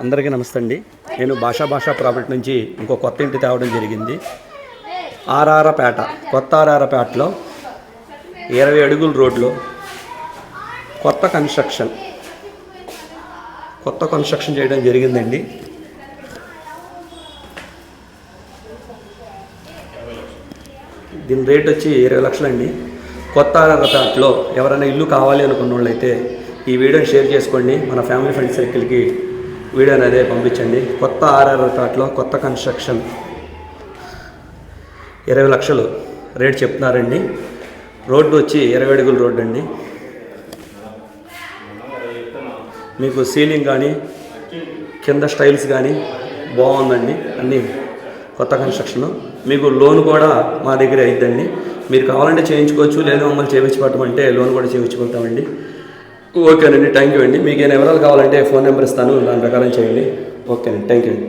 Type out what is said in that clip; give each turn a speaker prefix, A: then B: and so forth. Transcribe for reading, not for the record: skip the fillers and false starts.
A: అందరికీ నమస్తే అండి. నేను భాషా ప్రాపర్టీ నుంచి ఇంకో కొత్త ఇంటి తేవడం జరిగింది. ఆర్ఆర్పేట, కొత్త ఆర్ఆర్పేటలో 20 అడుగుల రోడ్లో కొత్త కన్స్ట్రక్షన్ చేయడం జరిగిందండి. దీని రేట్ వచ్చి 20 లక్షలండి. కొత్త ఆర్ఆర్పేటలో ఎవరైనా ఇల్లు కావాలి అనుకున్న వాళ్ళైతే ఈ వీడియోని షేర్ చేసుకోండి. మన ఫ్యామిలీ ఫ్రెండ్ సర్కిల్కి వీడియోని అదే పంపించండి. కొత్త ఆర్ఆర్పేటలో కొత్త కన్స్ట్రక్షన్ 20 లక్షలు రేట్ చెప్తున్నారండి. రోడ్డు వచ్చి 20 అడుగుల రోడ్డు అండి. మీకు సీలింగ్ కానీ కింద స్టైల్స్ కానీ బాగుందండి. అన్నీ కొత్త కన్స్ట్రక్షన్. మీకు లోన్ కూడా మా దగ్గర అయిద్దండి. మీరు కావాలంటే చేయించుకోవచ్చు, లేదా మమ్మల్ని చేయించుకోవటమంటే లోన్ కూడా చేయించుకుంటామండి. ఓకేనండి, థ్యాంక్ యూ అండి. మీకు ఏమైనా వివరాలు కావాలంటే ఫోన్ నెంబర్ ఇస్తాను, దాని ప్రకారం చేయండి. ఓకేనండి, థ్యాంక్ యూ అండి.